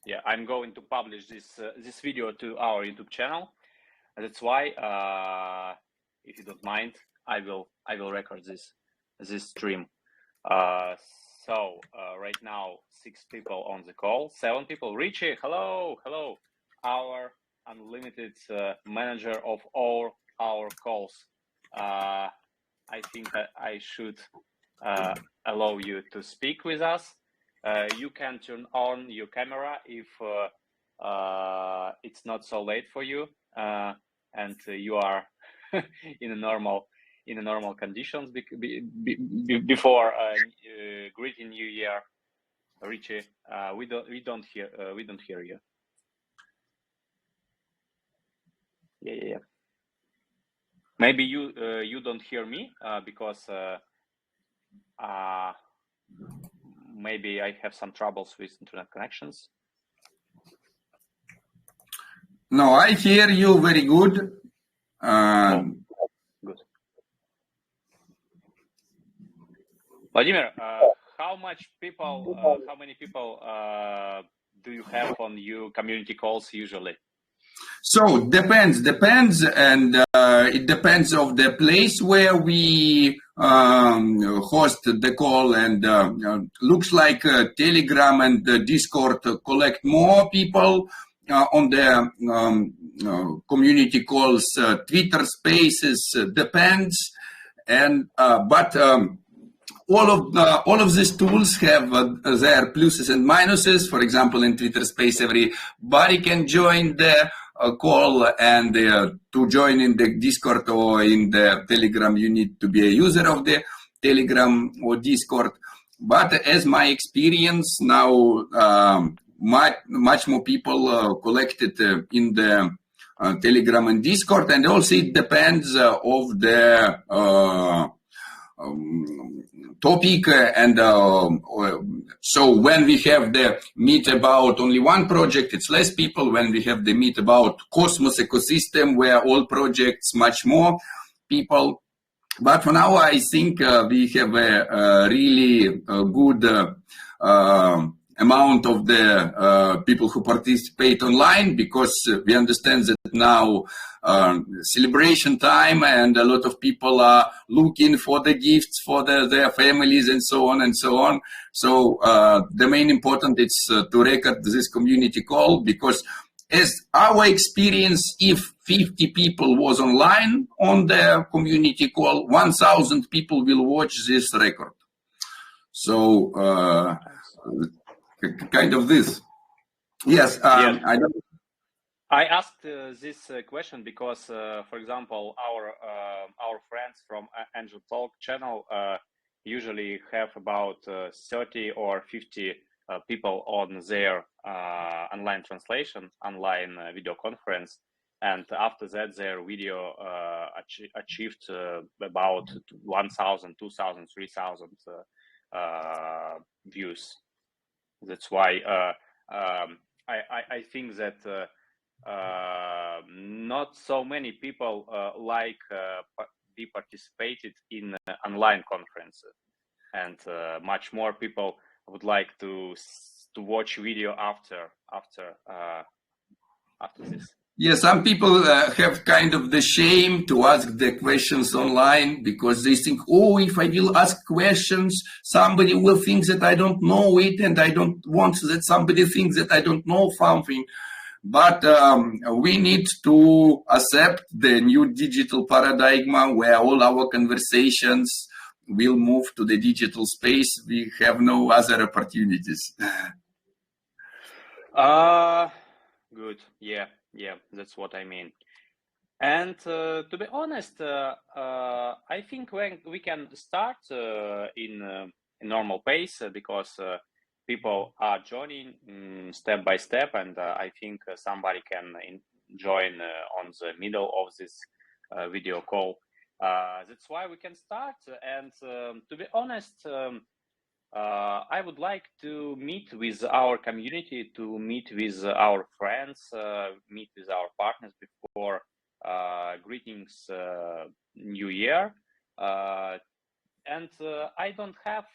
yeah, I'm going to publish this video to our YouTube channel. That's why, if you don't mind, I will record this stream. So right now 6 people on the call, 7 people. Richie, hello, our unlimited manager of all our calls. I think I should allow you to speak with us. You can turn on your camera if it's not so late for you, and you are in a normal conditions before greeting New Year. Richie, we don't hear you. Yeah. Maybe you don't hear me because maybe I have some troubles with internet connections. No, I hear you very good. Good. Vladimir, how many people do you have on your community calls usually? So depends, and it depends of the place where we host the call, and looks like Telegram and Discord collect more people on the community calls. Twitter Spaces depends, and but all of these tools have their pluses and minuses. For example, in Twitter Space, everybody can join the call, and to join in the Discord or in the Telegram, you need to be a user of the Telegram or Discord. But as my experience now, much more people collected in the Telegram and Discord, and also it depends of the topic, and so when we have the meet about only one project, it's less people. When we have the meet about Cosmos ecosystem, where all projects, much more people. But for now, I think we have a really good amount of the people who participate online, because we understand that now celebration time, and a lot of people are looking for the gifts for their families and so on and so on. So the main important is to record this community call, because as our experience, if 50 people was online on the community call, 1,000 people will watch this record. So kind of this. Yes, yes. I asked this question because, for example, our friends from Angel Talk channel usually have about 30 or 50 people on their online translation, online video conference, and after that their video achieved about 1,000, 2,000, 3,000 views. That's why I think that not so many people be participated in online conferences, and much more people would like to watch video after this. Yeah, some people have kind of the shame to ask the questions online, because they think, oh, if I will ask questions, somebody will think that I don't know it, and I don't want that somebody thinks that I don't know something. But we need to accept the new digital paradigm, where all our conversations will move to the digital space. We have no other opportunities. Good. Yeah, that's what I mean. And to be honest, I think when we can start in a normal pace, because people are joining step by step, and I think somebody can join on the middle of this video call. That's why we can start. And to be honest, I would like to meet with our community, to meet with our friends, meet with our partners before greetings New Year. And I don't have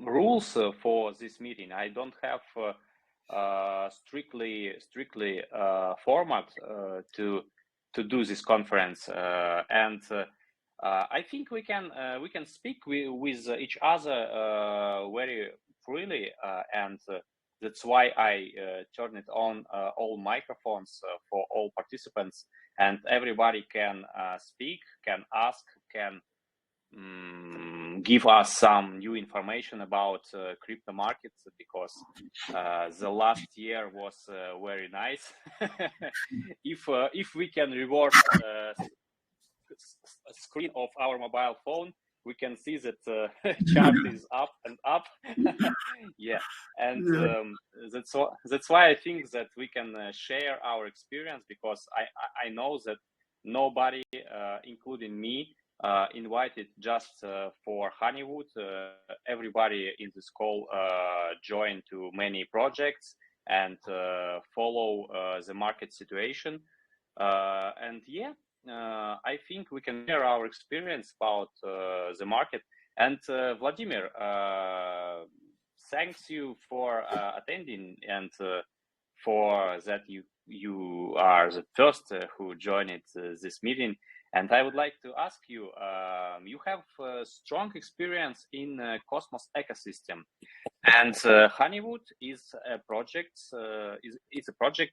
rules for this meeting. I don't have strictly format to do this conference, and I think we can speak with each other very freely, and that's why I turned it on all microphones for all participants, and everybody can speak, can ask, can give us some new information about crypto markets, because the last year was very nice. If we can reward screen of our mobile phone, we can see that chart is up and up. Yeah, and that's why I think that we can share our experience, because I know that nobody, including me, invited just for HoneyWood. Everybody in this call joined to many projects and follow the market situation. And yeah, I think we can share our experience about the market. And Vladimir, thanks you for attending, and for that you are the first who joined this meeting. And I would like to ask you, you have strong experience in Cosmos ecosystem, and HoneyWood is a project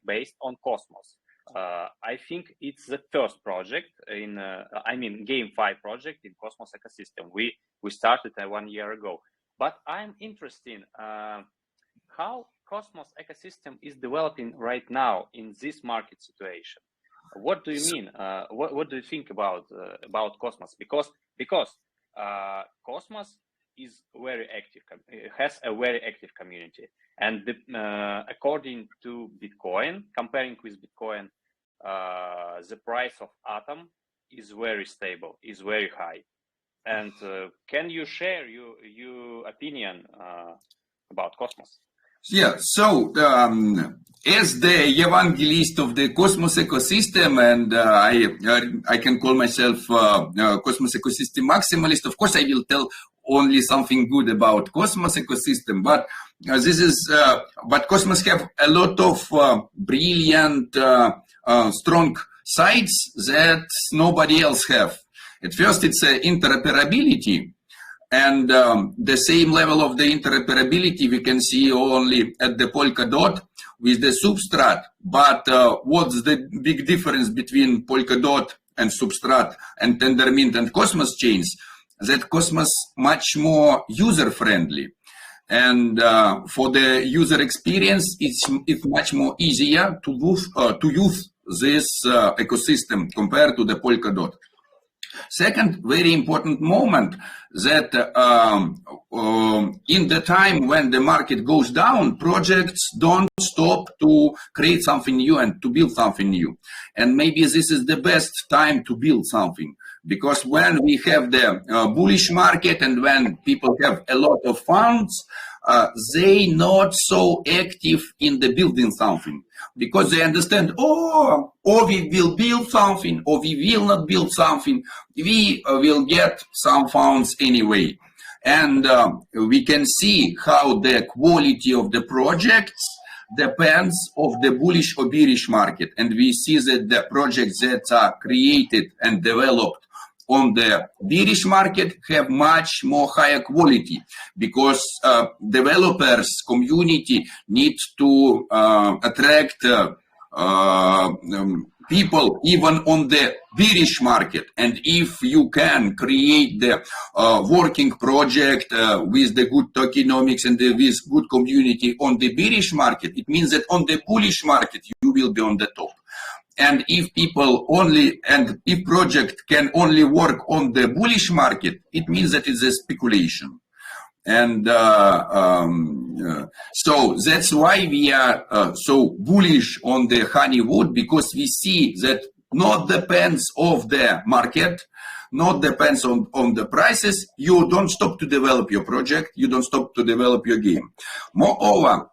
based on Cosmos. I think it's the first project in, GameFi project in Cosmos ecosystem. We started 1 year ago, but I'm interested in how Cosmos ecosystem is developing right now in this market situation. What do you mean? What do you think about Cosmos? Because Cosmos is very active. It has a very active community, and according to Bitcoin, comparing with Bitcoin, the price of Atom is very stable, is very high. And can you share your opinion about Cosmos? Yeah, so as the evangelist of the Cosmos ecosystem, and I can call myself Cosmos ecosystem maximalist. Of course, I will tell only something good about Cosmos ecosystem, but but Cosmos have a lot of brilliant, strong sides that nobody else have. At first, it's interoperability. And the same level of the interoperability we can see only at the Polkadot with the Substrat. But what's the big difference between Polkadot and Substrat and Tendermint and Cosmos chains? That Cosmos much more user-friendly. And for the user experience, it's much more easier to use this ecosystem compared to the Polkadot. Second very important moment, that in the time when the market goes down, projects don't stop to create something new and to build something new. And maybe this is the best time to build something, because when we have the bullish market and when people have a lot of funds, they not so active in the building something, because they understand, or we will build something, or we will not build something, we will get some funds anyway. And we can see how the quality of the projects depends of the bullish or bearish market. And we see that the projects that are created and developed on the bearish market have much more higher quality, because developers community need to attract people even on the bearish market. And if you can create the working project with the good tokenomics and with good community on the bearish market, it means that on the bullish market you will be on the top. And if if project can only work on the bullish market, it means that it's a speculation. And so that's why we are so bullish on the HoneyWood, because we see that not depends of the market, not depends on the prices. You don't stop to develop your project, you don't stop to develop your game. Moreover,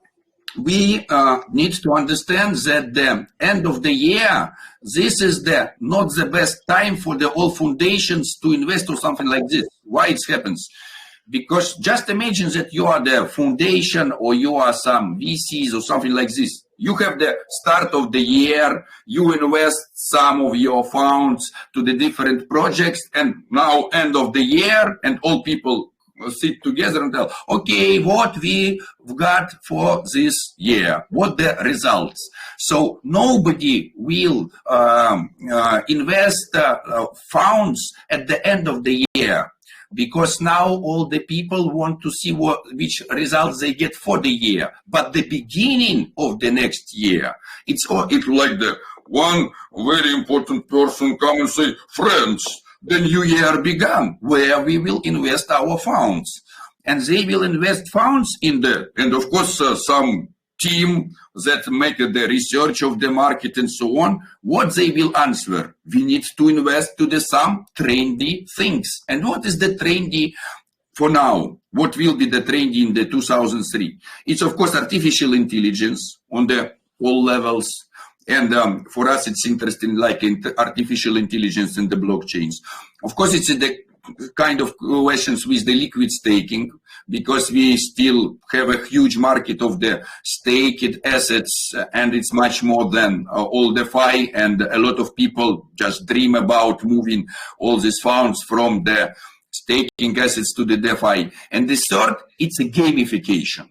we need to understand that the end of the year, this is not the best time for the all foundations to invest or something like this. Why it happens? Because just imagine that you are the foundation or you are some VCs or something like this. You have the start of the year, you invest some of your funds to the different projects, and now end of the year, and all people sit together and tell, okay, what we got for this year, what the results. So nobody will invest funds at the end of the year, because now all the people want to see which results they get for the year. But the beginning of the next year, it's like the one very important person come and say, friends, the new year began, where we will invest our funds. And they will invest funds in and of course, some team that make the research of the market and so on. What they will answer? We need to invest to some trendy things. And what is the trendy for now? What will be the trendy in the 2003? It's of course artificial intelligence on the all levels. And for us, it's interesting, like artificial intelligence and the blockchains. Of course, it's the kind of questions with the liquid staking, because we still have a huge market of the staked assets, and it's much more than all DeFi, and a lot of people just dream about moving all these funds from the staking assets to the DeFi. And the third, it's a gamification.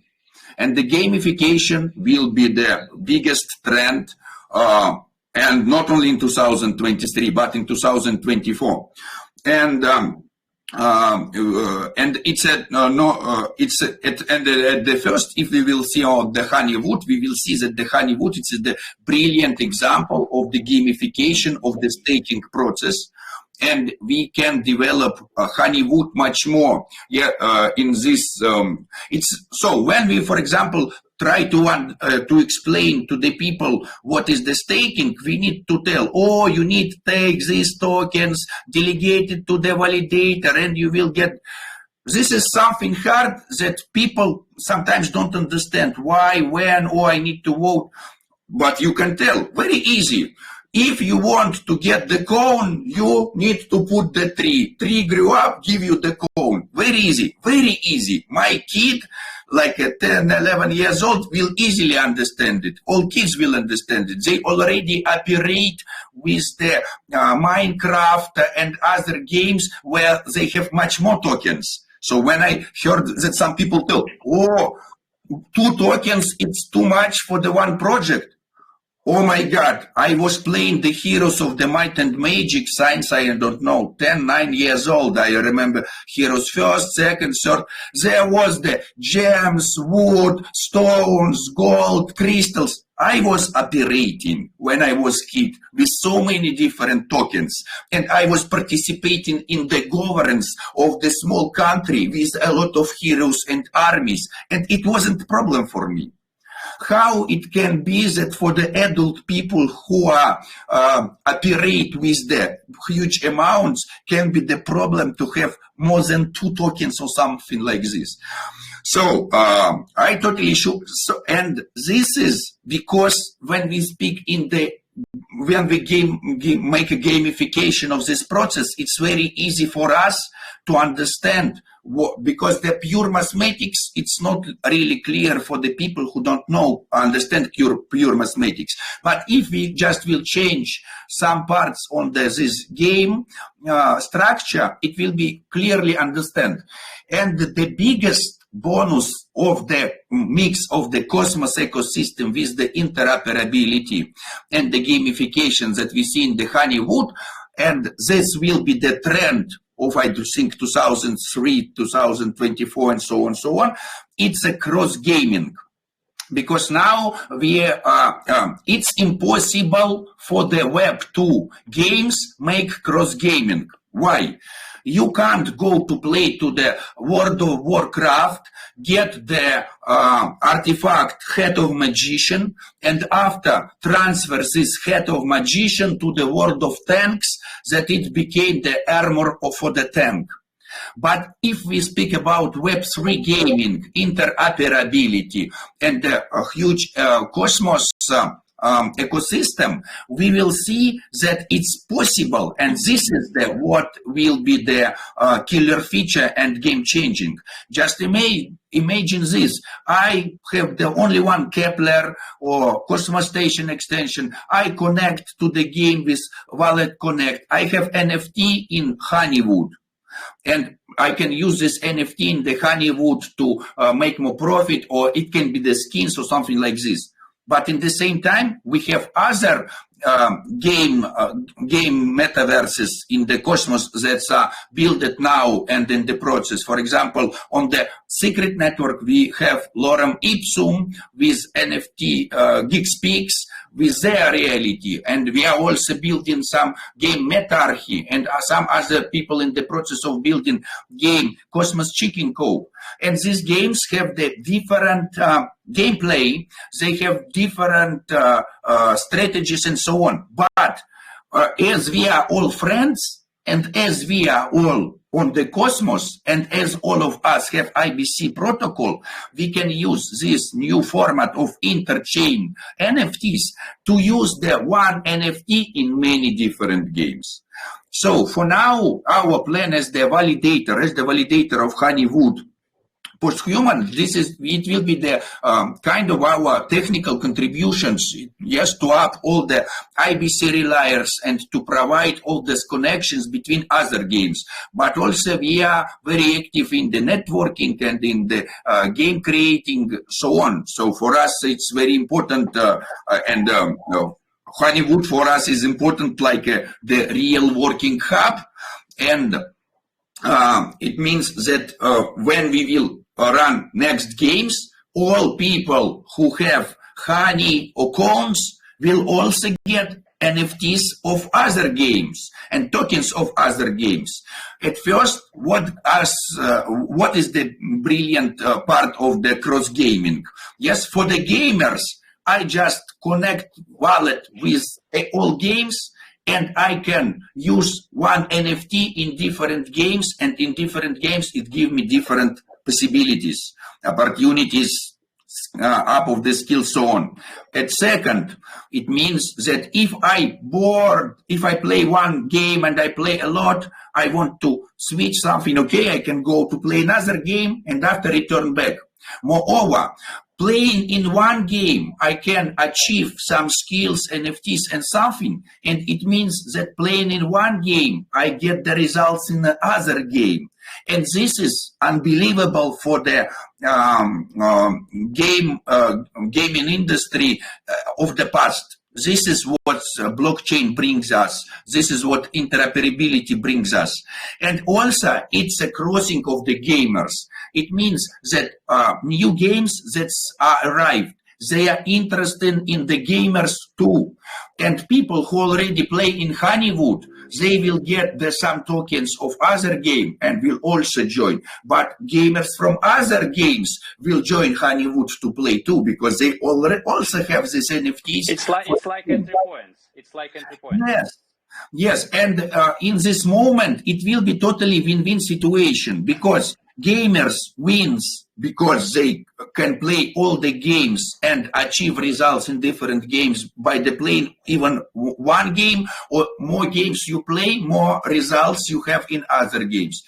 And the gamification will be the biggest trend, and not only in 2023, but in 2024. And it's at the first, if we will see the HoneyWood, we will see that the HoneyWood is the brilliant example of the gamification of the staking process. And we can develop HoneyWood much more. In this, it's so when we, for example, try to explain to the people what is the staking, we need to tell, oh, you need to take these tokens, delegate it to the validator, and you will get. This is something hard that people sometimes don't understand why, when, or I need to vote. But you can tell, very easy. If you want to get the cone, you need to put the tree. Tree grew up, give you the cone. Very easy, very easy. My kid, like 10, 11 years old, will easily understand it. All kids will understand it. They already operate with the Minecraft and other games where they have much more tokens. So when I heard that some people tell, oh, 2 tokens, it's too much for the one project. Oh my God, I was playing the Heroes of the Might and Magic since, I don't know, 10, 9 years old. I remember Heroes first, second, third. There was the gems, wood, stones, gold, crystals. I was operating when I was kid with so many different tokens. And I was participating in the governance of the small country with a lot of heroes and armies. And it wasn't a problem for me. How it can be that for the adult people who are operate with the huge amounts can be the problem to have more than 2 tokens or something like this. So I totally sure. So, and this is because when we speak when we make a gamification of this process, it's very easy for us to understand because the pure mathematics, it's not really clear for the people who don't understand pure mathematics. But if we just will change some parts on this game structure, it will be clearly understand. And the biggest bonus of the mix of the Cosmos ecosystem with the interoperability and the gamification that we see in the HoneyWood, and this will be the trend of, I think, 2003, 2024, and so on, it's a cross-gaming. Because now it's impossible for the Web2 games make cross-gaming. Why? You can't go to play to the World of Warcraft, get the artifact Head of Magician, and after transfer this Head of Magician to the World of Tanks, that it became the armor for the tank. But if we speak about Web3 gaming, interoperability, and the huge Cosmos ecosystem, we will see that it's possible, and this is what will be the killer feature and game changing. Just imagine this. I have the only one Kepler or Cosmos Station extension. I connect to the game with Wallet Connect. I have NFT in HoneyWood, and I can use this NFT in the HoneyWood to make more profit, or it can be the skins or something like this. But in the same time, we have other game metaverses in the cosmos that are built now and in the process. For example, on the Secret Network, we have Lorem Ipsum with NFT GeekSpeaks with their reality. And we are also building some game Metarchy and some other people in the process of building game Cosmos Chicken Co. And these games have the different gameplay, they have different strategies and so on. But as we are all friends, and as we are all on the Cosmos, and as all of us have IBC protocol, we can use this new format of interchain NFTs to use the one NFT in many different games. So for now, our plan as the validator of HoneyWood Posthuman, it will be the kind of our technical contributions, yes, to up all the IBC reliers and to provide all these connections between other games. But also we are very active in the networking and in the game creating, so on. So for us, it's very important HoneyWood for us is important like the real working hub. And it means that when we will run next games, all people who have Honey or Cones will also get NFTs of other games and tokens of other games. At first, what is the brilliant part of the cross gaming? Yes, for the gamers, I just connect wallet with all games, and I can use one NFT in different games, and in different games it gives me different possibilities, opportunities, up of the skill, so on. At second, it means that if I play one game and I play a lot, I want to switch something, okay, I can go to play another game and after return back. Moreover, playing in one game, I can achieve some skills, NFTs and something, and it means that playing in one game, I get the results in the other game. And this is unbelievable for the gaming industry of the past. This is what blockchain brings us. This is what interoperability brings us. And also, it's a crossing of the gamers. It means that new games that are arrived, they are interested in the gamers too. And people who already play in HoneyWood, they will get some tokens of other game and will also join. But gamers from other games will join HoneyWood to play too, because they already also have these NFTs. It's like entry points. It's like entry points. Yes. And in this moment, it will be totally win-win situation, because gamers wins because they can play all the games and achieve results in different games by the playing even one game, or more games you play, more results you have in other games.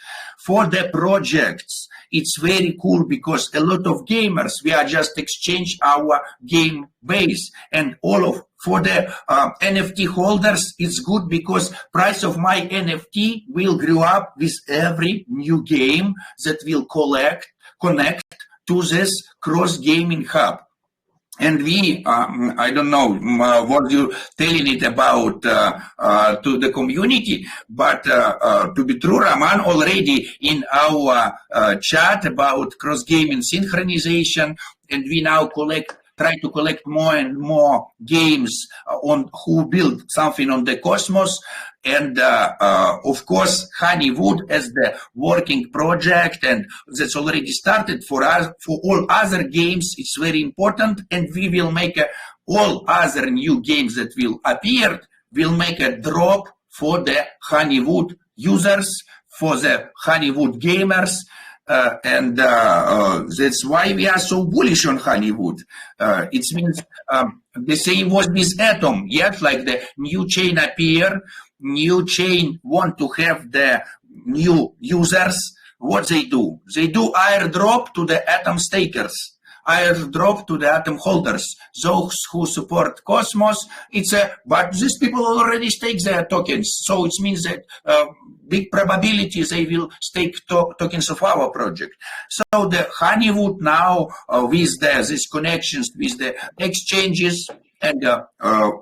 For the projects, it's very cool because a lot of gamers, we are just exchange our game base, and for the NFT holders, it's good because price of my NFT will grow up with every new game that will connect to this cross-gaming hub. And we, I don't know what you're telling it about to the community, but to be true, Roman already in our chat about cross-gaming synchronization, and we now try to collect more and more games on who build something on the Cosmos. And of course, HoneyWood as the working project, and that's already started for us. For all other games, it's very important, and we will make all other new games that will appear, will make a drop for the HoneyWood users, for the HoneyWood gamers. That's why we are so bullish on HoneyWood. It means the same was with Atom. Yes, like the new chain appear, new chain want to have the new users. What they do? They do airdrop to the Atom stakers, airdrop to the Atom holders, those who support Cosmos. But these people already stake their tokens, so it means that big probability they will stake tokens of our project. So the HoneyWood now with these connections with the exchanges, and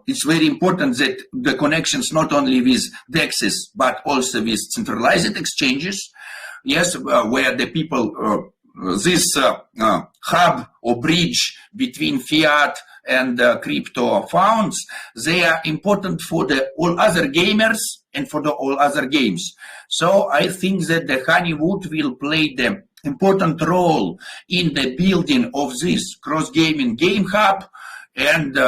it's very important that the connections not only with DEXs but also with centralized exchanges. Yes, where the people this hub or bridge between fiat and crypto funds, they are important for the all other gamers and for the all other games. So I think that the HoneyWood will play the important role in the building of this cross-gaming game hub, and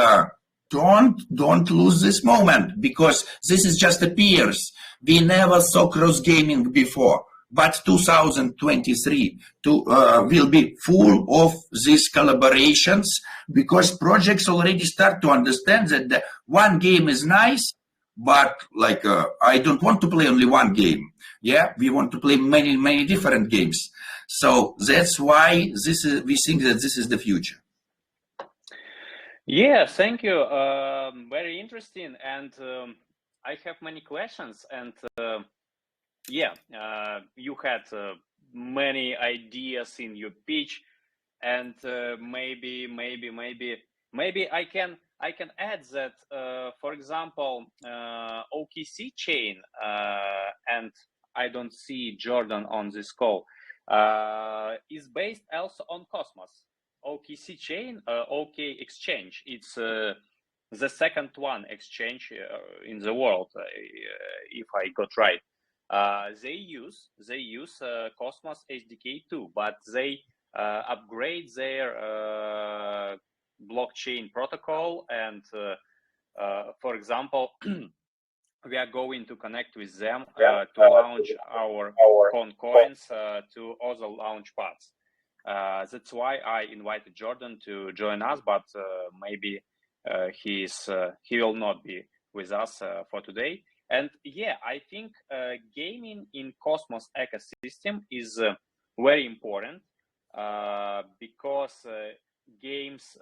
don't lose this moment, because this is just appears. We never saw cross-gaming before. But 2023 will be full of these collaborations, because projects already start to understand that the one game is nice, but like I don't want to play only one game. Yeah, we want to play many different games. So that's why we think that this is the future. Yeah, thank you. Very interesting, and I have many questions. And yeah, you had many ideas in your pitch, and maybe I can add that, for example, OKC chain, and I don't see Jordan on this call, is based also on Cosmos. OKC chain, OK exchange. It's the second one exchange in the world, if I got right. They use Cosmos SDK too, but they upgrade their blockchain protocol, and for example, we are going to connect with them to launch our Con coins to other launch pads. That's why I invited Jordan to join us, but maybe he will not be with us for today. And yeah, I think gaming in Cosmos ecosystem is very important, because games,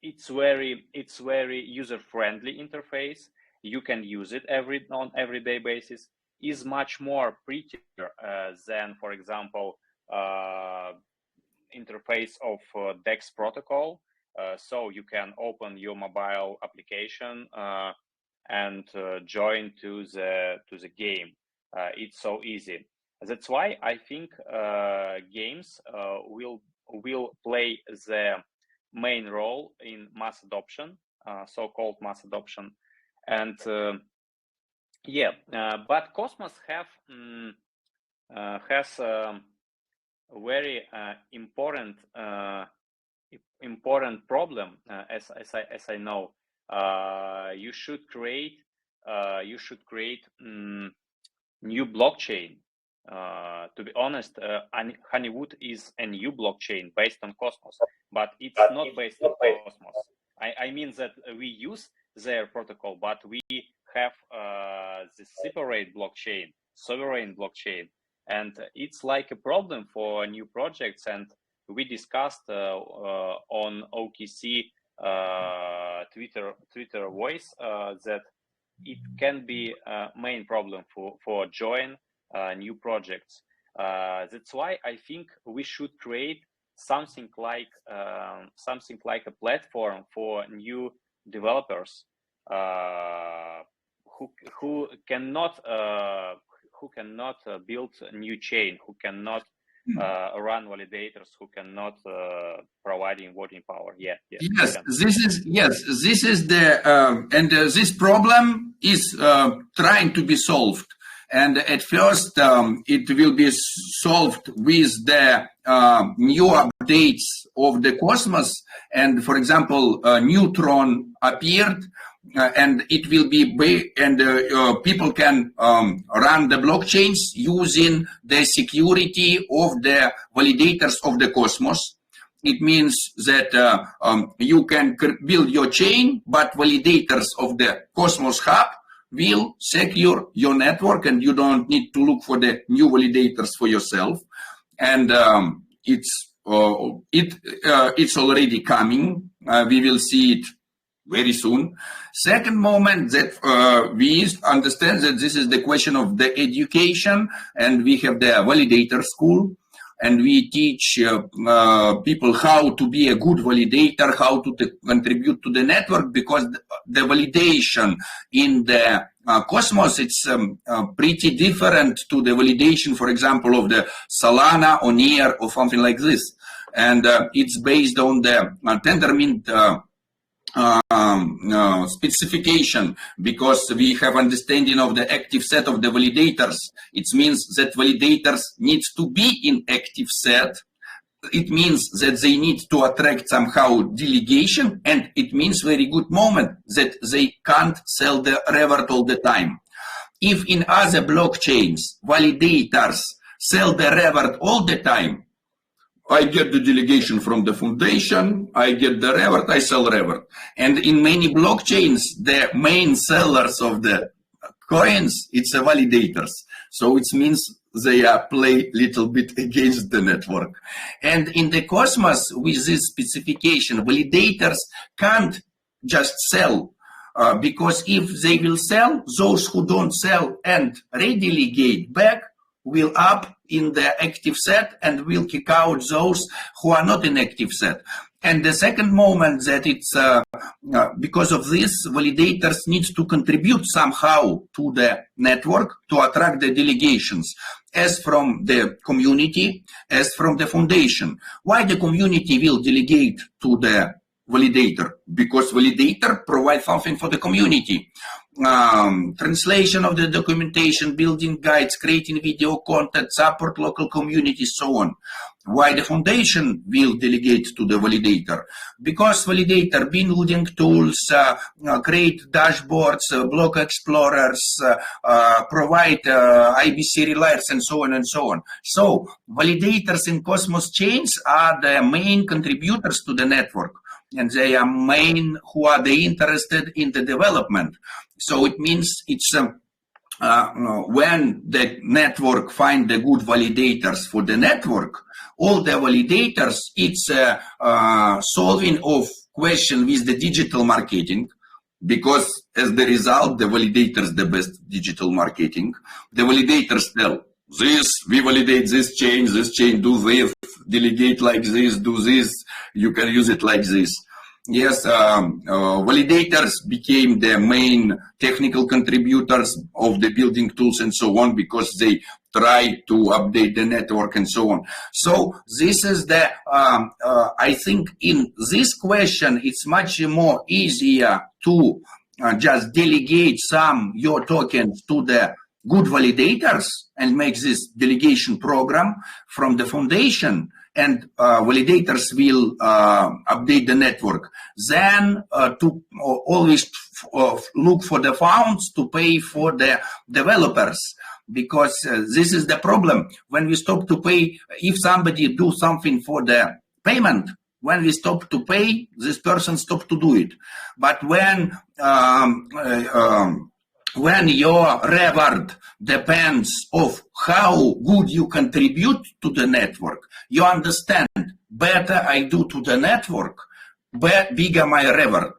it's very user friendly interface. You can use it on everyday basis. Is much more prettier than, for example, interface of DEX protocol. So you can open your mobile application and join to the game. It's so easy. That's why I think games will play the main role in mass adoption, so-called mass adoption. And yeah, but Cosmos has a very important problem, as I know. You should create new blockchain. To be honest, HoneyWood is a new blockchain based on Cosmos, but it's not based on Cosmos. I mean that we use their protocol, but we have the separate blockchain, sovereign blockchain, and it's like a problem for new projects. And we discussed on OKC Twitter voice that it can be a main problem for join new projects. That's why I think we should create something like a platform for new developers who cannot build a new chain, who cannot run validators, who cannot providing voting power. Yes, this is the and this problem is trying to be solved. And at first, it will be solved with the new updates of the Cosmos. And for example, Neutron appeared. and it will be people can run the blockchains using the security of the validators of the Cosmos. It means that you can build your chain, but validators of the Cosmos Hub will secure your network, and you don't need to look for the new validators for yourself. And it's already coming. We will see it very soon. Second moment that we understand that this is the question of the education, and we have the validator school, and we teach people how to be a good validator, how to contribute to the network, because the validation in the Cosmos, it's pretty different to the validation, for example, of the Solana or Near or something like this. And it's based on the Tendermint specification, because we have understanding of the active set of the validators. It means that validators need to be in active set. It means that they need to attract somehow delegation, and it means very good moment that they can't sell the reward all the time. If in other blockchains validators sell the reward all the time, I get the delegation from the foundation, I get the reward, I sell reward. And in many blockchains, the main sellers of the coins, it's the validators. So it means they play little bit against the network. And in the Cosmos, with this specification, validators can't just sell, because if they will sell, those who don't sell and redelegate back will up in the active set and will kick out those who are not in active set. And the second moment that it's because of this, validators need to contribute somehow to the network to attract the delegations, as from the community, as from the foundation. Why the community will delegate to the validator? Because validator provides something for the community. Translation of the documentation, building guides, creating video content, support local communities, so on. Why the foundation will delegate to the validator? Because validator building tools, create dashboards, block explorers, provide IBC reliers, and so on and so on. So validators in Cosmos chains are the main contributors to the network, and they are main who are interested in the development. So it means it's when the network find the good validators for the network, all the validators, it's solving of question with the digital marketing, because as the result, the validators the best digital marketing. The validators tell this, we validate this chain, do this, delegate like this, do this, you can use it like this. Yes, validators became the main technical contributors of the building tools and so on, because they try to update the network and so on. So this is the, I think in this question, it's much more easier to just delegate some your tokens to the good validators and make this delegation program from the foundation, and validators will update the network. Then to always look for the funds to pay for the developers, because this is the problem. When we stop to pay, if somebody do something for the payment, when we stop to pay, this person stop to do it. But when your reward depends of how good you contribute to the network, you understand, better I do to the network, bigger my reward.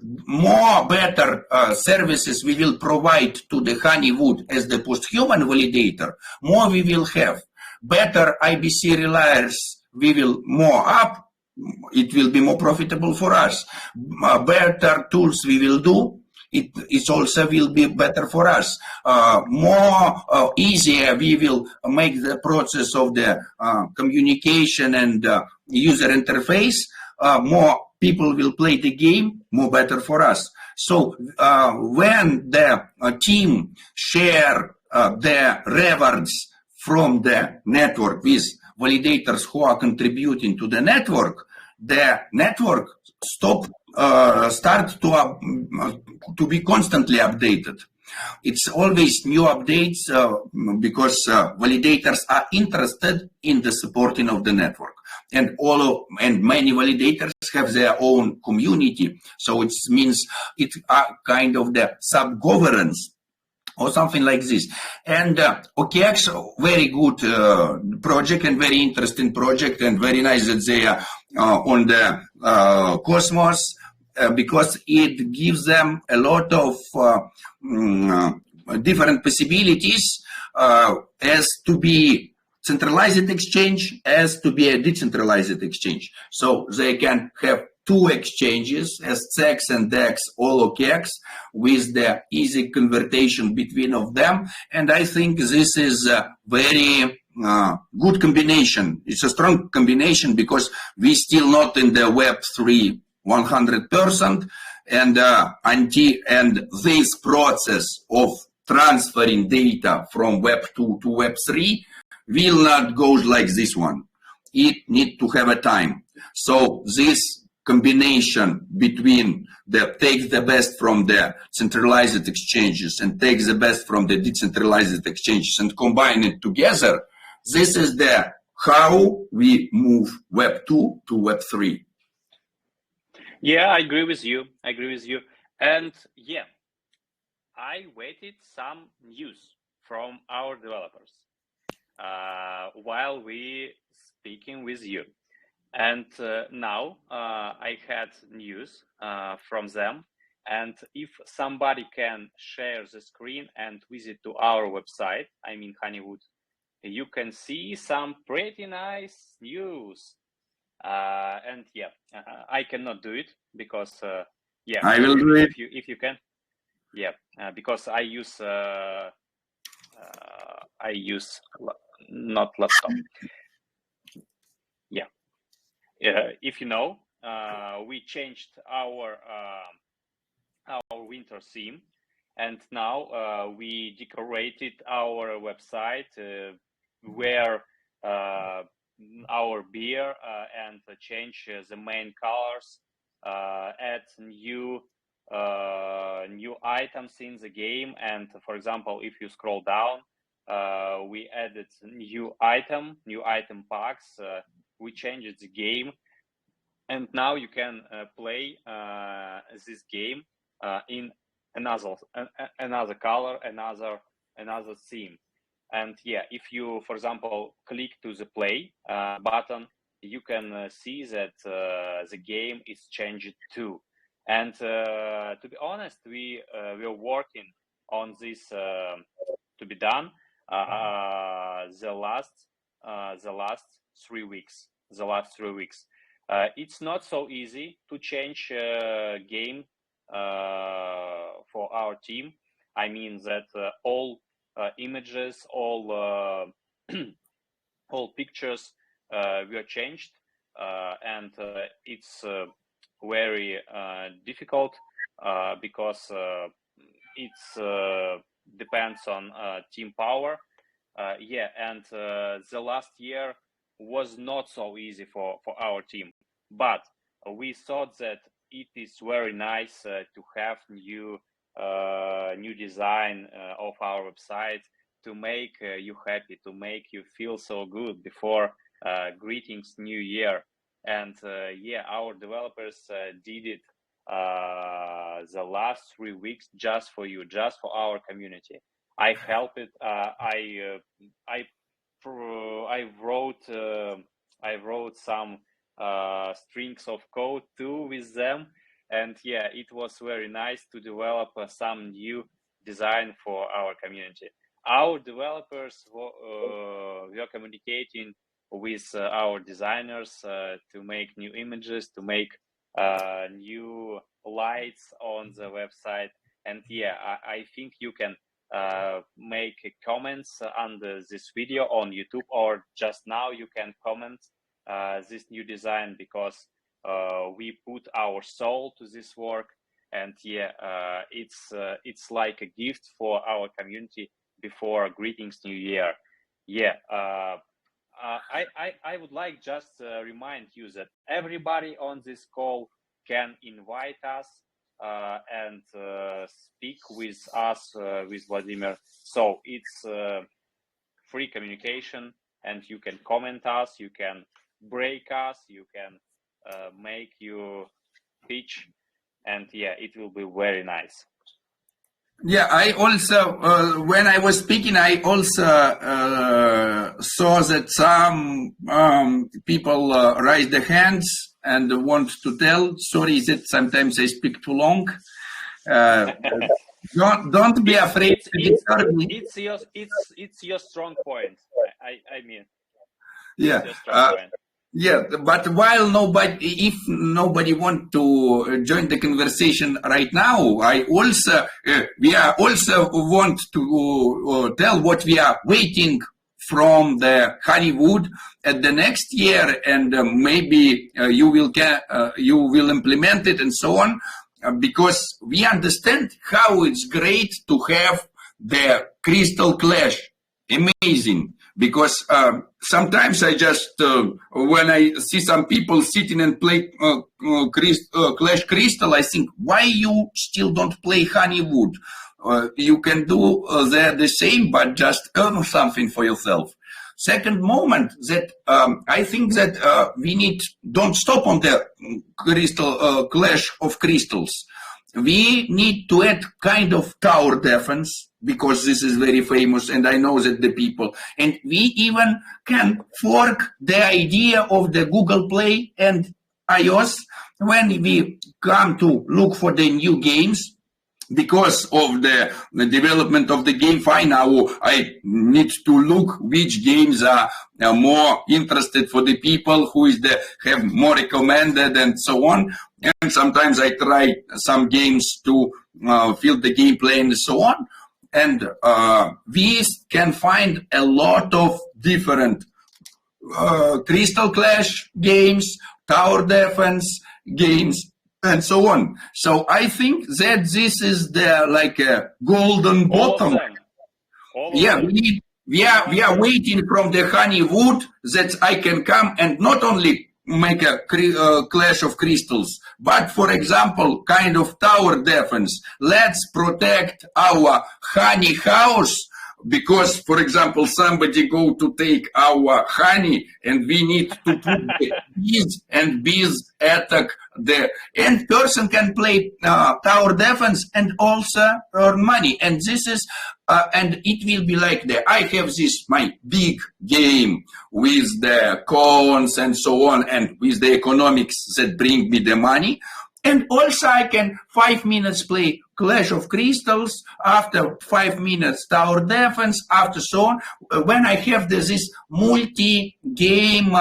More better services we will provide to the HoneyWood as the post-human validator, more we will have. Better IBC reliers we will more up, it will be more profitable for us. Better tools we will do, it also will be better for us. More easier we will make the process of the communication and user interface. More people will play the game, more better for us. So when the team share the rewards from the network with validators who are contributing to the network stop start to be constantly updated. It's always new updates because validators are interested in the supporting of the network, and many validators have their own community. So it means it are kind of the sub-governance or something like this. And OKX, very good project and very interesting project, and very nice that they are on the Cosmos, because it gives them a lot of different possibilities as to be centralized exchange, as to be a decentralized exchange. So they can have two exchanges, as CEX and DEX, all OKX, with the easy conversion between of them. And I think this is a very good combination. It's a strong combination because we still not in the Web3 100%, and this process of transferring data from Web2 to Web3 will not go like this one. It needs to have a time. So this combination between take the best from the centralized exchanges and take the best from the decentralized exchanges and combine it together, this is the how we move Web2 to Web3. Yeah, I agree with you. And yeah, I waited some news from our developers while we speaking with you. And now I had news from them. And if somebody can share the screen and visit to our website, I mean HoneyWood, you can see some pretty nice news. And yeah, I cannot do it because yeah, I will do it if you can. Yeah, because I use not laptop. Yeah, if you know, we changed our winter theme, and now we decorated our website where our beer and change the main colors, add new items in the game. And for example, if you scroll down, we added new item packs. We changed the game, and now you can play this game in another color, another theme. And yeah, if you, for example, click to the play button, you can see that the game is changed too. And to be honest, we are working on this to be done the last 3 weeks. It's not so easy to change game for our team. I mean that all images, all pictures were changed, and it's very difficult because it's depends on team power. Yeah, and the last year was not so easy for our team, but we thought that it is very nice to have new design of our website to make you happy, to make you feel so good before greetings new year. And yeah, our developers did it the last 3 weeks just for you, just for our community. I helped it. I wrote some strings of code too with them, and yeah, it was very nice to develop some new design for our community. Our developers were communicating with our designers to make new images, to make new lights on the website. And yeah, I think you can make comments under this video on YouTube, or just now you can comment this new design, because we put our soul to this work. And yeah, it's like a gift for our community before greetings new year. Yeah, I would like just remind you that everybody on this call can invite us and speak with us, with Vladimir. So it's free communication, and you can comment us, you can break us, you can make your pitch, and yeah, it will be very nice. Yeah, I also, when I was speaking, I also saw that some people raise their hands and want to tell. Sorry that sometimes I speak too long. Don't be afraid to disturb me. It's your strong point. I mean, Yeah. it's your strong point. Yeah, but while if nobody want to join the conversation right now, I also we are also want to tell what we are waiting from the HoneyWood at the next year, and maybe you will implement it and so on, because we understand how it's great to have the Crystal Clash. Amazing. Because sometimes I just, when I see some people sitting and play Clash Crystal, I think, why you still don't play HoneyWood? You can do the same, but just earn something for yourself. Second moment that I think that don't stop on the Clash of Crystals. We need to add kind of tower defense, because this is very famous, and I know that the people, and we even can fork the idea of the Google Play and iOS when we come to look for the new games. Because of the development of the GameFi now, I need to look which games are more interested for the people, who is have more recommended and so on. And sometimes I try some games to feel the gameplay and so on. And we can find a lot of different Crystal Clash games, tower defense games, and so on. So I think that this is like a golden bottom. Yeah, we are waiting from the HoneyWood that I can come and not only make a clash of crystals, but for example, kind of tower defense. Let's protect our honey house. Because, for example, somebody go to take our honey, and we need to put the bees, and bees attack and person can play tower defense and also earn money. And this is, and it will be like I have my big game with the coins and so on, and with the economics that bring me the money. And also I can 5 minutes play Clash of Crystals, after 5 minutes Tower Defense, after so on. When I have this multi-game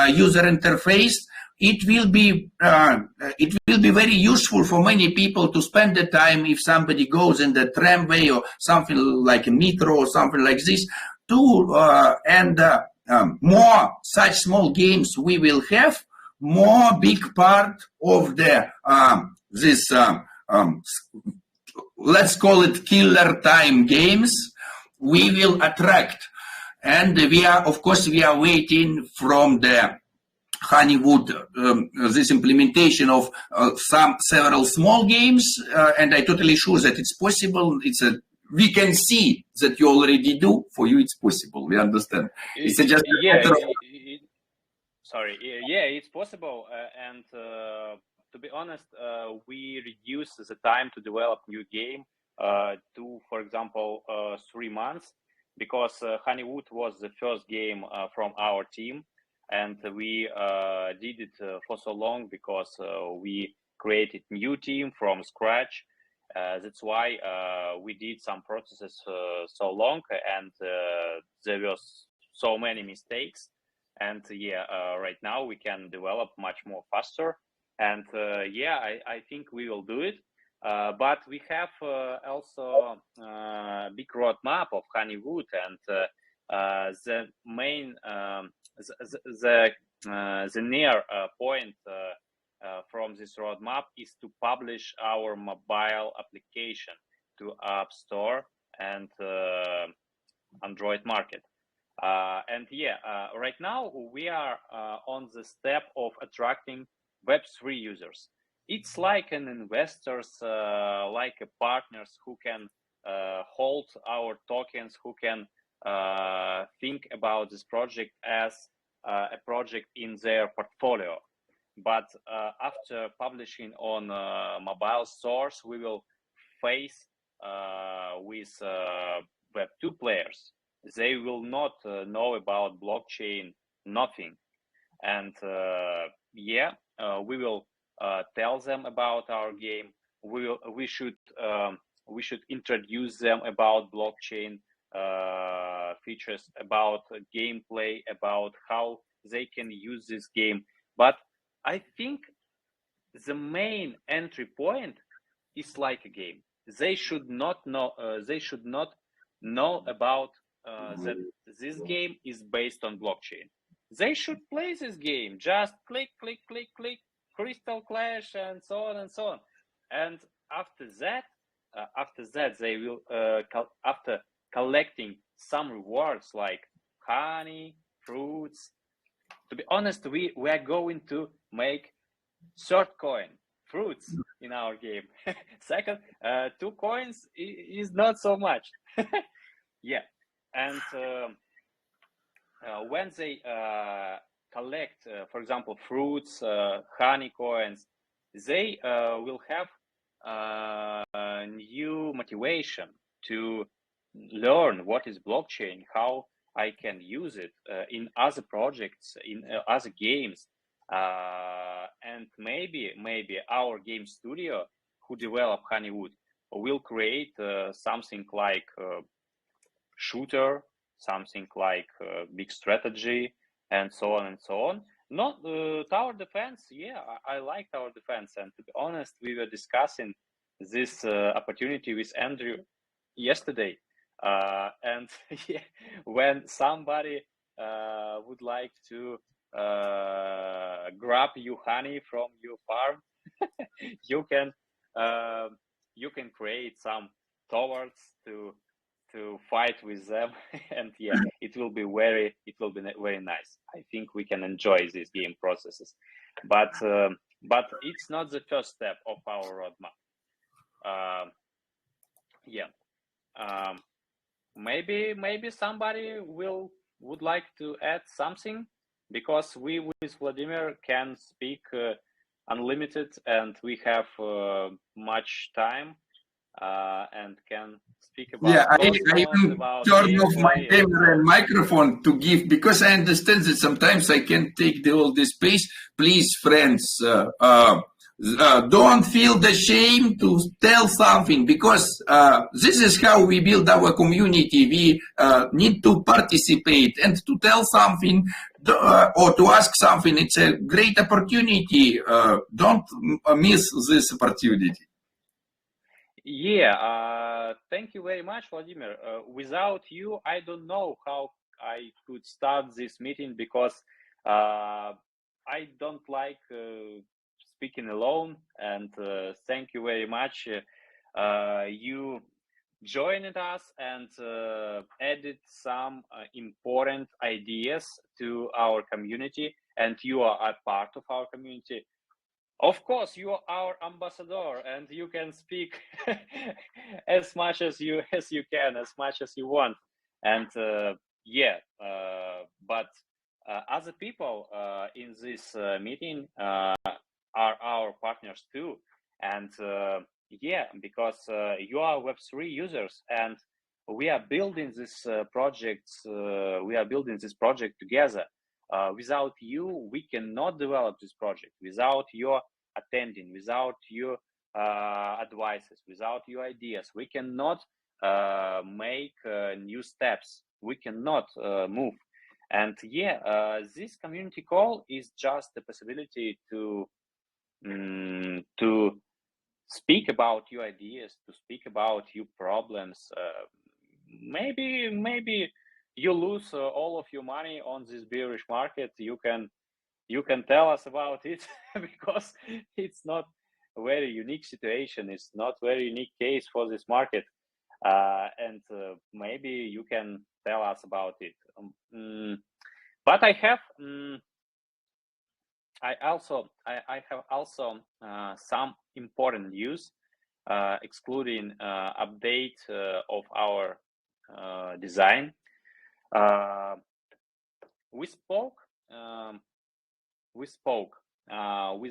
user interface, it will be very useful for many people to spend the time if somebody goes in the tramway or something like a metro or something like this. More such small games we will have, more big part of the let's call it killer time games we will attract. And we are waiting from the HoneyWood this implementation of several small games, and I totally sure that it's possible. We can see that you already do. For you, it's possible. We understand. It's just it's possible, and to be honest, we reduce the time to develop new game to, for example, 3 months, because HoneyWood was the first game from our team, and we did it for so long because we created new team from scratch. That's why we did some processes so long, and there was so many mistakes. And right now we can develop much more faster. And I think we will do it. But we have also a big roadmap of HoneyWood, and the main, the near point from this roadmap is to publish our mobile application to App Store and Android market. Right now we are on the step of attracting Web3 users. it's like an investors, like a partners who can hold our tokens, who can think about this project as a project in their portfolio. But after publishing on mobile stores, we will face with Web2 players. They will not know about blockchain, nothing. And we will tell them about our game. We should introduce them about blockchain features, about gameplay, about how they can use this game. But I think the main entry point is like a game. They should not know. They should not know about that this game is based on blockchain. They should play this game. Just click, click, click, click, Crystal Clash, and so on and so on. And after that, they will after collecting some rewards like honey, fruits. To be honest, we are going to make third coin, fruits, in our game. Second, 2 coins is not so much. Yeah, and when they collect, for example, fruits, honey coins, they will have new motivation to learn what is blockchain, how I can use it in other projects, in other games, and maybe our game studio who develop HoneyWood will create something like shooter, something like big strategy, and so on and so on. Not tower defense. Yeah, I like tower defense, and to be honest, we were discussing this opportunity with Andrew yesterday, and yeah, when somebody would like to grab you honey from your farm, you can create some towers to fight with them, and yeah, it will be very nice. I think we can enjoy these game processes, but it's not the first step of our roadmap. Maybe somebody would like to add something, because we with Vladimir can speak unlimited, and we have much time and can speak about I even turn off my camera and microphone to give, because I understand that sometimes I can't take all the space. Please, friends, don't feel the shame to tell something, because this is how we build our community. We need to participate and to tell something or to ask something. It's a great opportunity. Don't miss this opportunity. Yeah, thank you very much, Vladimir. Without you, I don't know how I could start this meeting, because I don't like speaking alone. And thank you very much. You joined us and added some important ideas to our community, and you are a part of our community. Of course, you are our ambassador, and you can speak as much as you can, as much as you want. And but other people in this meeting are our partners too. And because you are Web3 users, and we are building this project. We are building this project together. Without you, we cannot develop this project. Without your attending, without your advices, without your ideas, we cannot make new steps. We cannot move. And this community call is just the possibility to speak about your ideas, to speak about your problems. Maybe you lose all of your money on this bearish market. You can tell us about it, because it's not a very unique situation. It's not very unique case for this market, and maybe you can tell us about it. But I have I have also some important news, excluding update of our design. We spoke with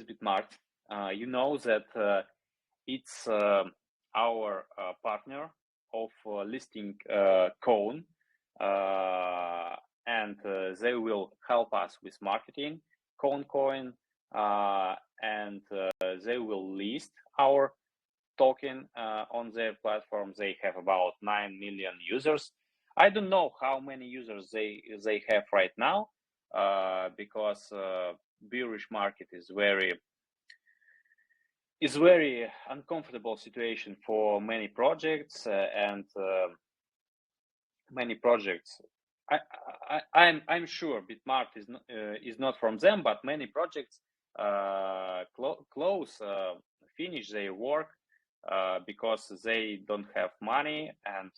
BitMart. You know that it's our partner of listing Cone, and they will help us with marketing Cone coin, and they will list our token on their platform. They have about 9 million users. I don't know how many users they have right now, because bearish market is very uncomfortable situation for many projects, and many projects. I'm sure BitMart is not from them, but many projects finish their work because they don't have money, and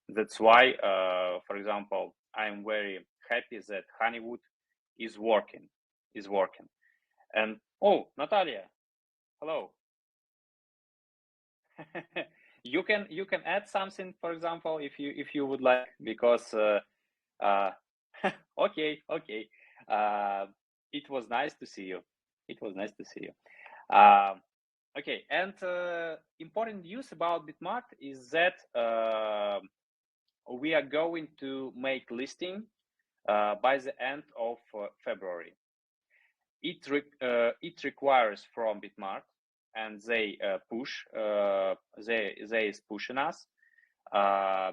that's why, for example, I'm very happy that HoneyWood is working. And oh, Natalia, hello. You can add something, for example, if you would like, because okay. It was nice to see you. Okay, and important news about BitMart is that we are going to make listing by the end of February. It requires from BitMart, and they is pushing us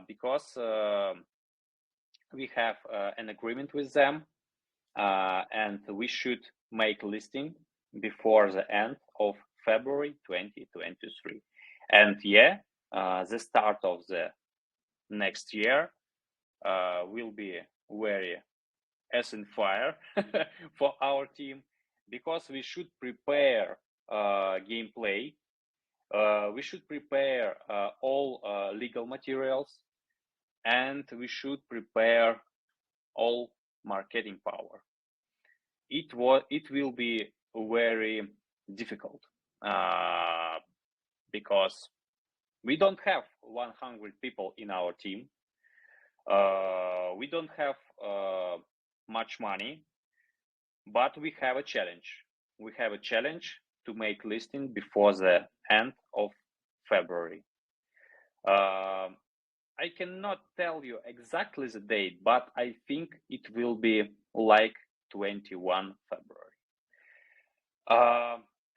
because we have an agreement with them, and we should make listing before the end of February 2023. And yeah, the start of the next year will be very as in fire for our team, because we should prepare gameplay, we should prepare all legal materials, and we should prepare all marketing power. It will be very difficult because we don't have 100 people in our team. We don't have much money, but we have a challenge. We have a challenge to make listing before the end of February. I cannot tell you exactly the date, but I think it will be like 21 February.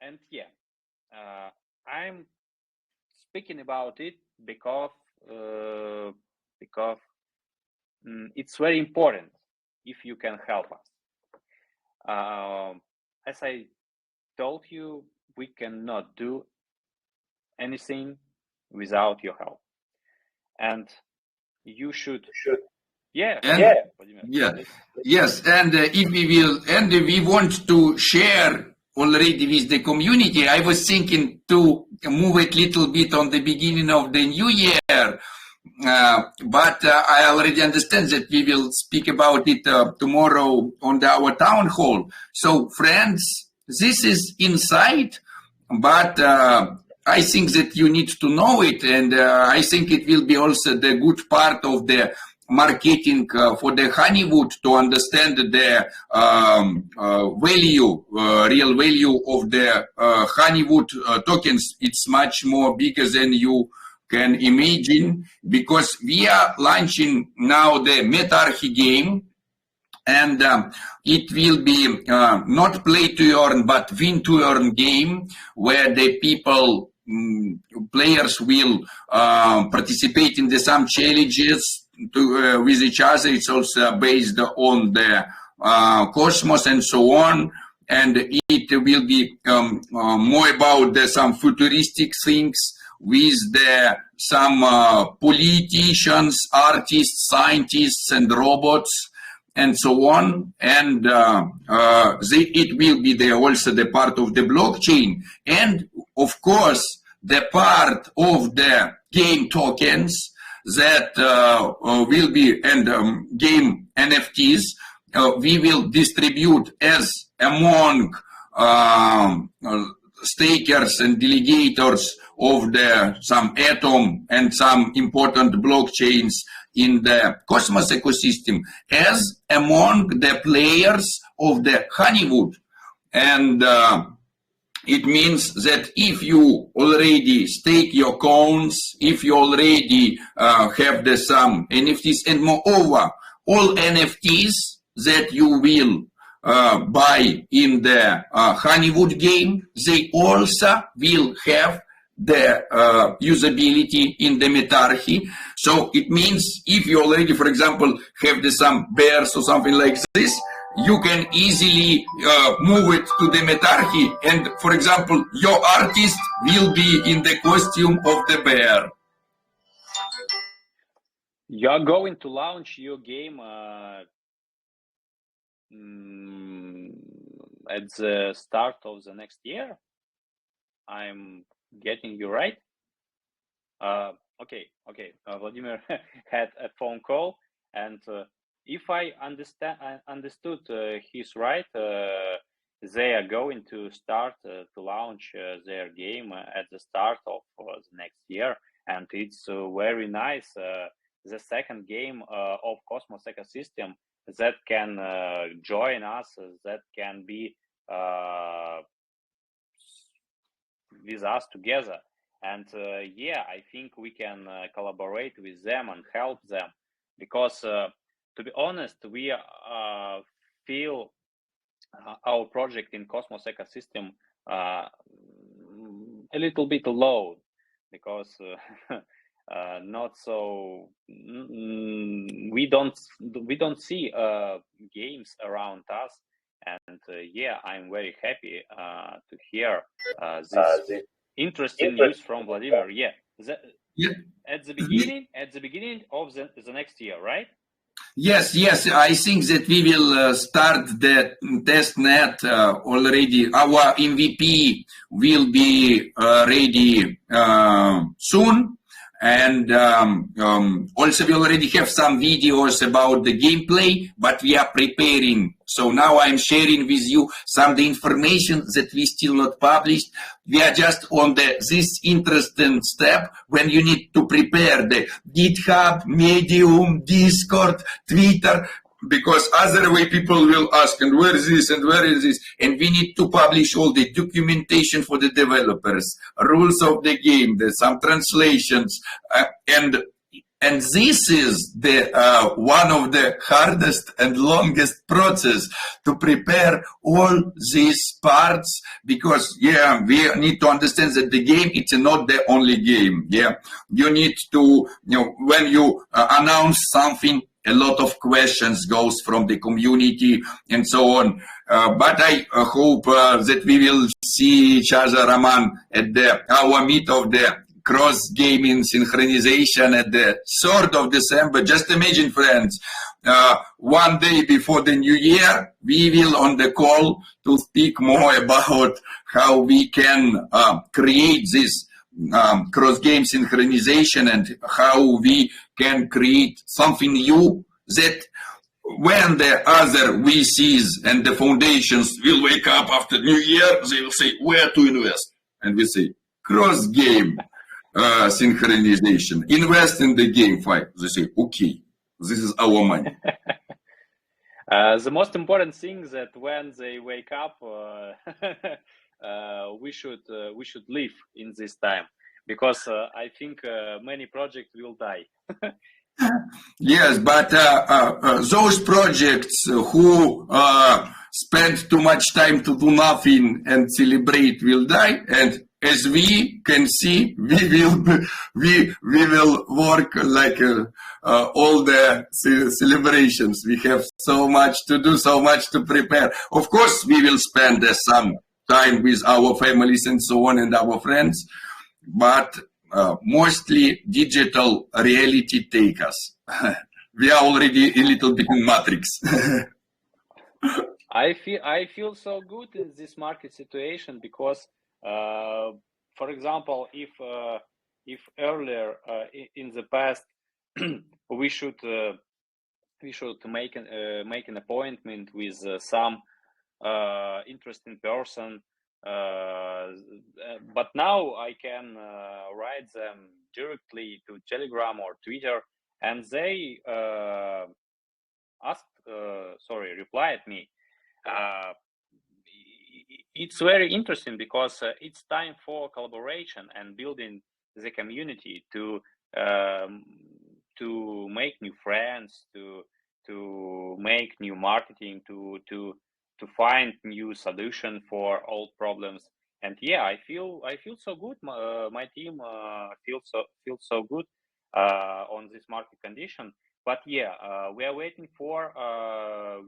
And yeah, I'm speaking about it because it's very important if you can help us. As I told you, we cannot do anything without your help, and you should. Yes. And if we will, and we want to share already with the community. I was thinking to move it a little bit on the beginning of the new year, but I already understand that we will speak about it tomorrow on our town hall. So friends, this is inside, but I think that you need to know it, and I think it will be also the good part of the marketing for the HoneyWood to understand the real value of the HoneyWood tokens. It's much more bigger than you can imagine, because we are launching now the MetaArchy game, and it will be not play to earn but win to earn game, where the players will participate in some challenges with each other. It's also based on the cosmos and so on, and it will be more about some futuristic things with some politicians, artists, scientists, and robots, and so on. And it will be also the part of the blockchain, and of course the part of the game tokens that will be, and game NFTs we will distribute as among stakers and delegators of some Atom and some important blockchains in the Cosmos ecosystem as among the players of the HoneyWood. And it means that if you already stake your coins, if you already have some NFTs, and moreover, all NFTs that you will buy in the HoneyWood game, they also will have the usability in the Metarchy. So it means if you already, for example, have some bears or something like this, you can easily move it to the Metarchy, and for example, your artist will be in the costume of the bear. You're going to launch your game at the start of the next year? I'm getting you right? Okay. Vladimir had a phone call, and if I understood he's right, they are going to start to launch their game at the start of the next year, and it's very nice. The second game of Cosmos ecosystem that can join us, that can be with us together. And yeah, I think we can collaborate with them and help them, because to be honest, we feel our project in Cosmos ecosystem a little bit low, because not so we don't see games around us. And yeah, I'm very happy to hear this interesting news from Vladimir. Yeah, at the beginning of the next year, right? Yes, I think that we will start the test net already. Our MVP will be ready soon. And also we already have some videos about the gameplay, but we are preparing. So now I'm sharing with you some of the information that we still not published. We are just on this interesting step when you need to prepare the GitHub, Medium, Discord, Twitter, because other way people will ask, and where is this, and where is this? And we need to publish all the documentation for the developers, rules of the game, there's some translations, and this is the one of the hardest and longest process to prepare all these parts, because yeah, we need to understand that the game, it's not the only game. Yeah, you need to, when you announce something, a lot of questions goes from the community and so on. But I hope that we will see each other, Roman, at our meet of the cross-gaming synchronization at the 3rd of December. Just imagine, friends, one day before the new year, we will on the call to speak more about how we can create this cross-game synchronization and how we can create something new that when the other VCs and the foundations will wake up after New Year, they will say, where to invest? And we say, cross-game synchronization. Invest in the game fight. They say, okay, this is our money. The most important thing is that when they wake up, we should live in this time, because I think many projects will die. Yes, but those projects who spend too much time to do nothing and celebrate will die. And as we can see, we will work like all the celebrations. We have so much to do, so much to prepare. Of course, we will spend some time with our families and so on and our friends, but mostly digital reality take us. We are already a little bit in Matrix. I feel so good in this market situation, because, for example, if earlier in the past we should make an appointment with some interesting person. But now I can write them directly to Telegram or Twitter, and they replied me. It's very interesting because it's time for collaboration and building the community to make new friends, to make new marketing, to find new solution for old problems. And yeah, I feel so good. My team feels so good on this market condition. But yeah, we are waiting for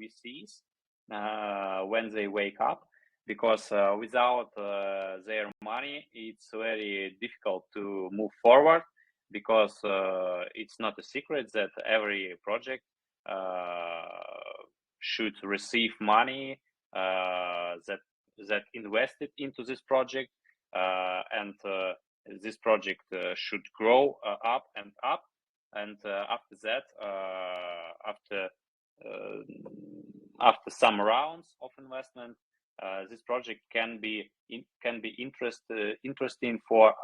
VCs when they wake up, because without their money, it's very difficult to move forward, because it's not a secret that every project should receive money that invested into this project, and this project should grow up and up, and after that, after some rounds of investment, this project can be interesting for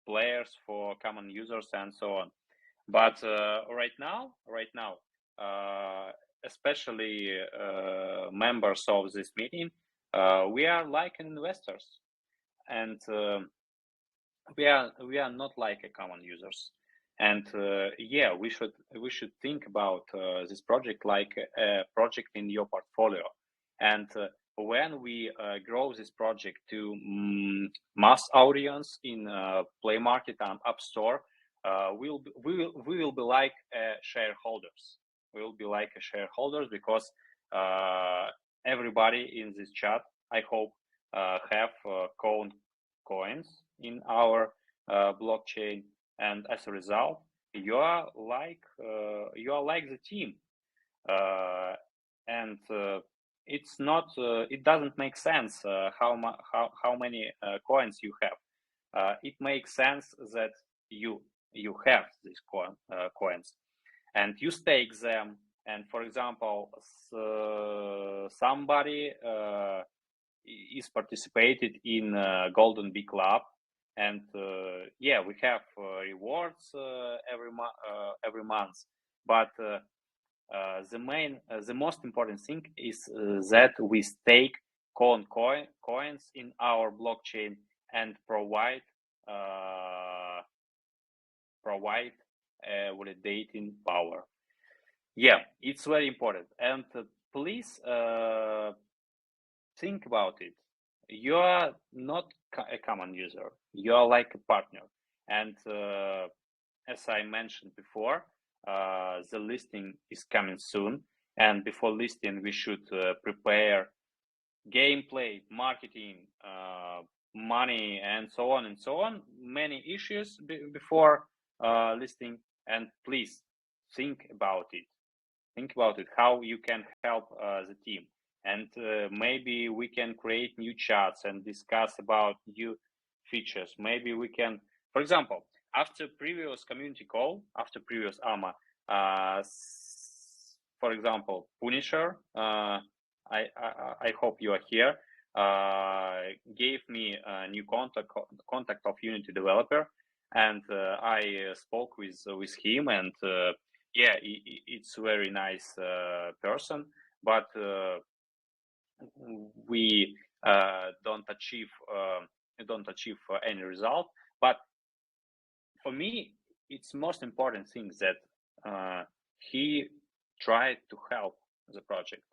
players, for common users, and so on. But right now, especially members of this meeting, we are like investors, and we are not like a common users. And yeah, we should think about this project like a project in your portfolio. And when we grow this project to mass audience in Play Market and App Store, we will be like shareholders. We will be like shareholders, because everybody in this chat, I hope, have coins in our blockchain, and as a result, you are like the team, and it's not. It doesn't make sense how many coins you have. It makes sense that you have these coins, and you stake them. And for example, somebody is participated in Golden Bee Club, and yeah, we have rewards every month. But the most important thing is that we stake coins in our blockchain and provide validating power. Yeah, it's very important. And please think about it. You are not a common user. You are like a partner. And as I mentioned before, the listing is coming soon. And before listing, we should prepare gameplay, marketing, money, and so on and so on. Many issues before listing. And please think about it. Think about it, how you can help the team. And maybe we can create new chats and discuss about new features. Maybe we can, for example, after previous community call, after previous AMA, for example, Punisher, I hope you are here, gave me a new contact of Unity developer, and I spoke with him, and yeah, it's a very nice person, but we don't achieve any result. But for me, it's most important thing that he tried to help the project.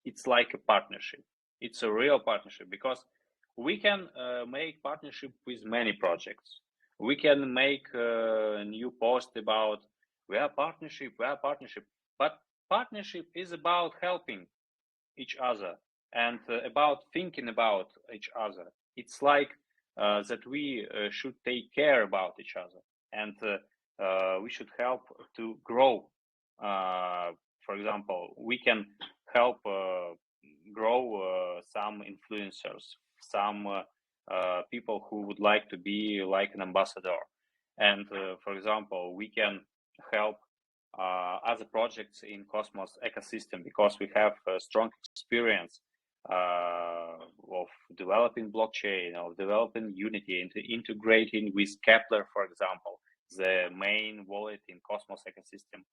It's like a partnership. It's a real partnership, because we can make partnership with many projects. We can make a new post about we are partnership, but partnership is about helping each other and about thinking about each other. It's like that we should take care about each other, and we should help to grow. For example, we can help grow some influencers, some people who would like to be like an ambassador. And for example, we can help other projects in Cosmos ecosystem, because we have a strong experience of developing blockchain, of developing Unity, and integrating with Kepler, for example, the main wallet in Cosmos ecosystem.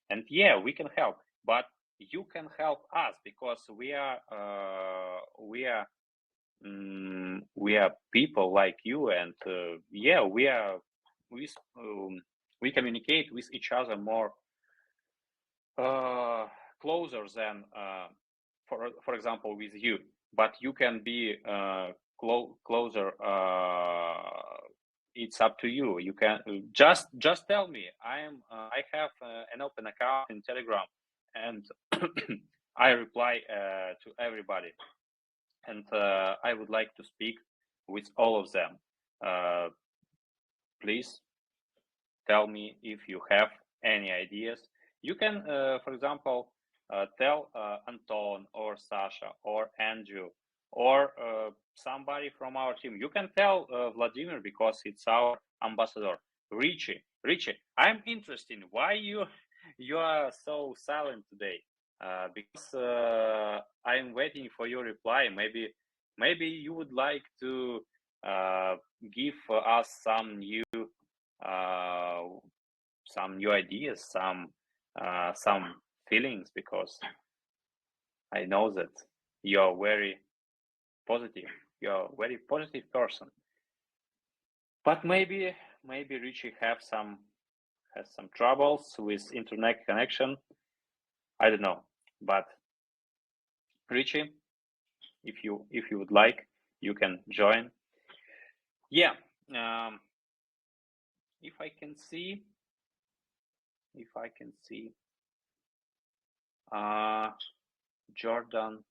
And yeah, we can help, but you can help us, because we are people like you, and yeah, we communicate with each other more closer than for example with you, but you can be closer. It's up to you. You can just tell me. I have an open account in Telegram, and I reply to everybody, and I would like to speak with all of them. Please tell me if you have any ideas. You can, for example, tell Anton or Sasha or Andrew or somebody from our team. You can tell Vladimir, because it's our ambassador. Richie, I'm interested. Why you are so silent today? Because I'm waiting for your reply. Maybe you would like to give us some new ideas, some feelings, because I know that you're very positive. You're a very positive person. But maybe Richie has some troubles with internet connection. I don't know. But Richie, if you would like, you can join. Yeah. If I can see. Jordan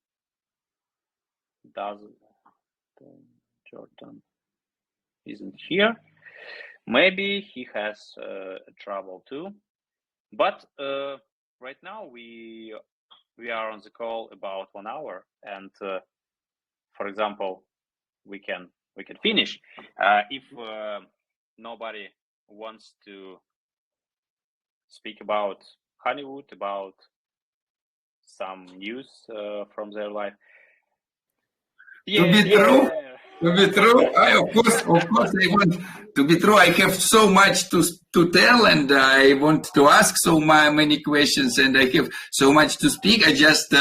isn't here. Maybe he has trouble too. But right now we are on the call about 1 hour, and for example, we can finish if nobody wants to speak about HoneyWood, about some news from their life. To be true, of course, I want to be true. I have so much to tell, and I want to ask so many questions, and I have so much to speak. I just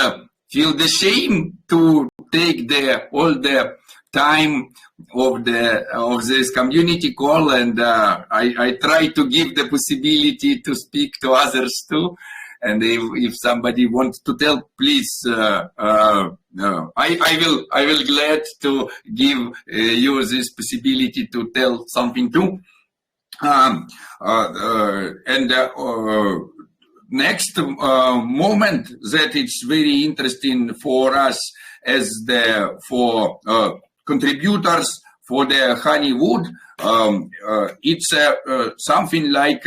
feel the shame to take all the time of this community call, and I try to give the possibility to speak to others too. And if somebody wants to tell, please, I will glad to give you this possibility to tell something too. Next moment that it's very interesting for us as for contributors for the HoneyWood, it's something like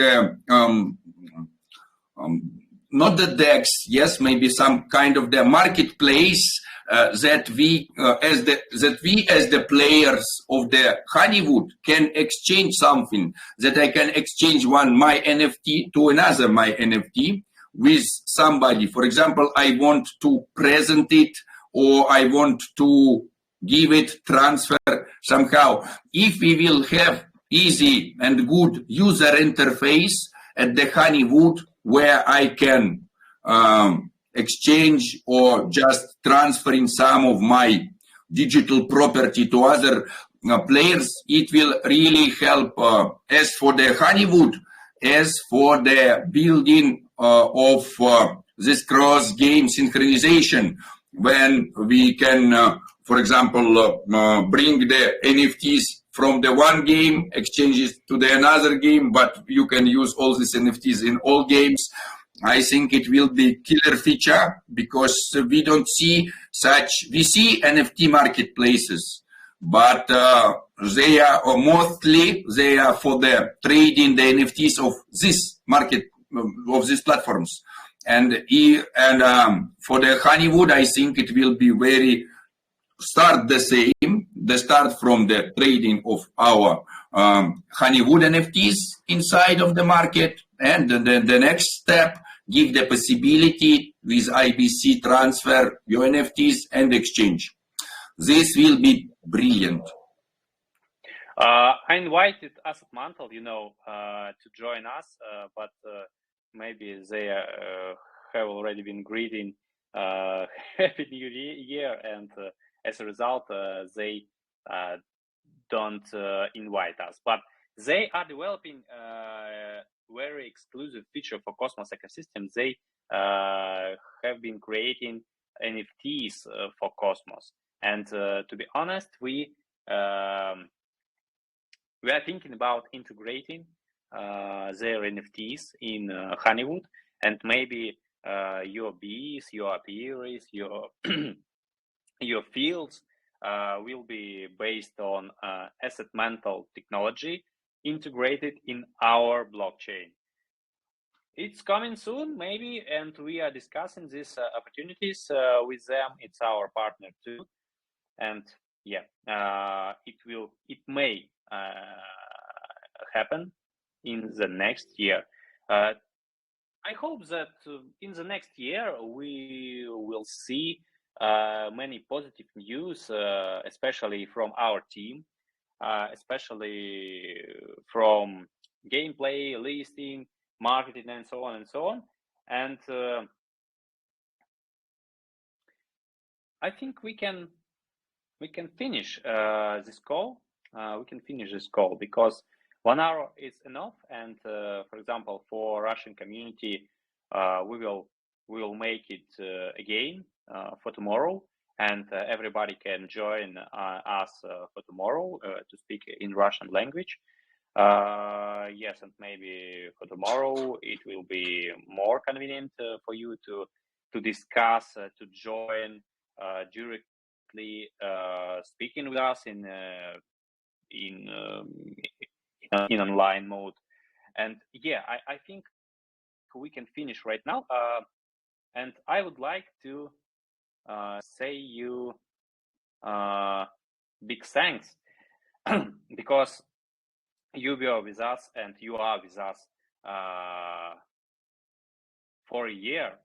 not the DEX, yes, maybe some kind of the marketplace that we as the players of the HoneyWood can exchange something, that I can exchange my NFT to another my NFT with somebody. For example, I want to present it, or I want to give it, transfer somehow. If we will have easy and good user interface at the HoneyWood, where I can exchange or just transferring some of my digital property to other players, it will really help as for the HoneyWood, as for the building of this cross-game synchronization, when we can, for example, bring the NFTs from the one game, exchanges to the another game, but you can use all these NFTs in all games. I think it will be killer feature, because we don't see such, we see NFT marketplaces, but they are mostly for the trading the NFTs of this market, of these platforms. And for the HoneyWood, I think it will be very start the same, the start from the trading of our HoneyWood NFTs inside of the market, And the next step, give the possibility with IBC transfer your NFTs and exchange. This will be brilliant. I invited Asset Mantle, to join us, but maybe they have already been greeting Happy New Year, and as a result, they don't invite us. But they are developing very exclusive feature for Cosmos ecosystem. They have been creating NFTs for Cosmos, and to be honest, we are thinking about integrating their NFTs in HoneyWood, and maybe your bees, your apiaries, your your fields will be based on asset mantle technology integrated in our blockchain. It's coming soon, maybe, and we are discussing these opportunities with them. It's our partner too, and yeah, it may happen in the next year. I hope that in the next year we will see many positive news, especially from our team, especially from gameplay, listing, marketing, and so on and so on. And I think we can finish this call. We can finish this call because 1 hour is enough. And for example, for Russian community, we will make it again for tomorrow, and everybody can join us for tomorrow to speak in Russian language. Yes, and maybe for tomorrow it will be more convenient for you to discuss, to join directly speaking with us in online mode. And yeah, I think we can finish right now. And I would like to say you big thanks because you were with us and you are with us for a year,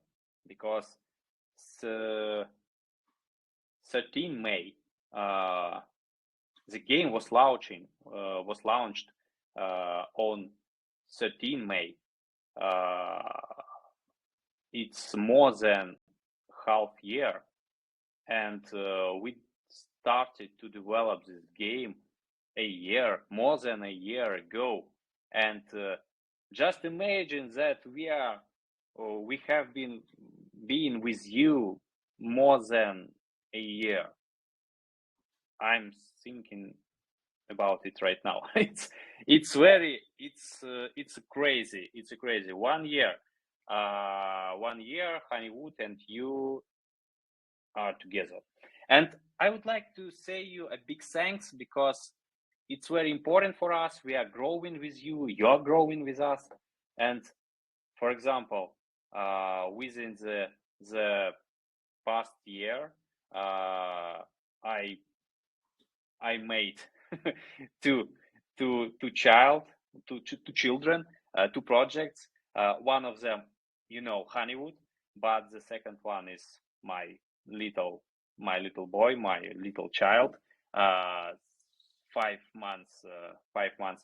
because 13 May the game was launched on 13 May. It's more than half year, and we started to develop this game more than a year ago. And just imagine that we have been with you more than a year. I'm thinking about it right now. It's crazy. It's crazy. 1 year. 1 year, HoneyWood and you are together. And I would like to say you a big thanks, because it's very important for us. We are growing with you. You're growing with us. And for example, within the past year, I made two children, 2 projects. One of them, HoneyWood, but the second one is my little boy, my little child, 5 months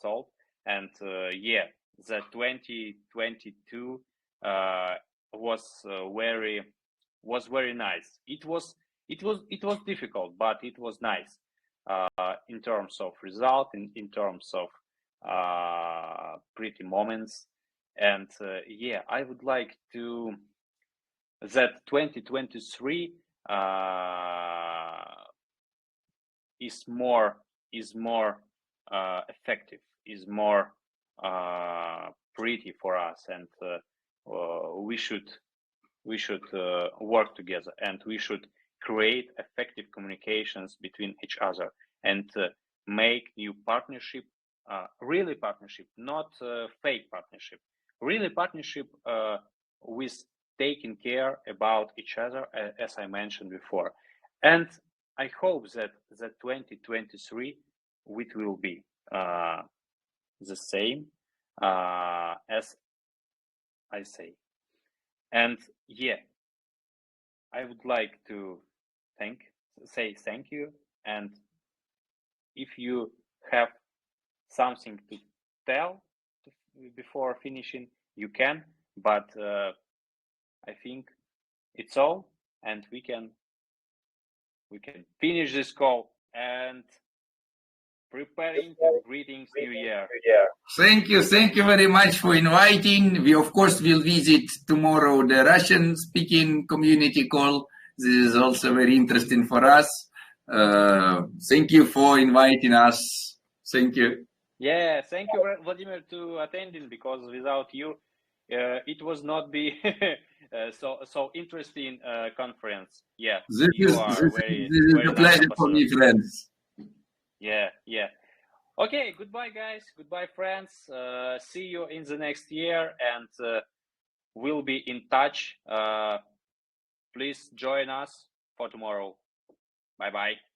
old. And yeah, the 2022 was very nice. It was difficult, but it was nice in terms of result, in terms of pretty moments. And yeah, I would like to that 2023 is more effective, is more pretty for us, and we should work together, and we should create effective communications between each other, and make new partnership, really partnership, not fake partnership, really partnership with taking care about each other, as I mentioned before. And I hope that 2023 it will be the same as I say. And yeah, I would like to say thank you. And if you have something to tell before finishing, you can. But I think it's all, and we can finish this call and preparing and greetings New Year. Thank you very much for inviting. We of course will visit tomorrow the Russian speaking community call. This is also very interesting for us. Thank you for inviting us. Thank you. Yeah, thank you, Vladimir, to attending, because without you, it was not be so interesting conference. Yeah, This you is are very a nice pleasure for ambassador. me, friends. Yeah. Okay, goodbye, guys. Goodbye, friends. See you in the next year, and we'll be in touch. Please join us for tomorrow. Bye-bye.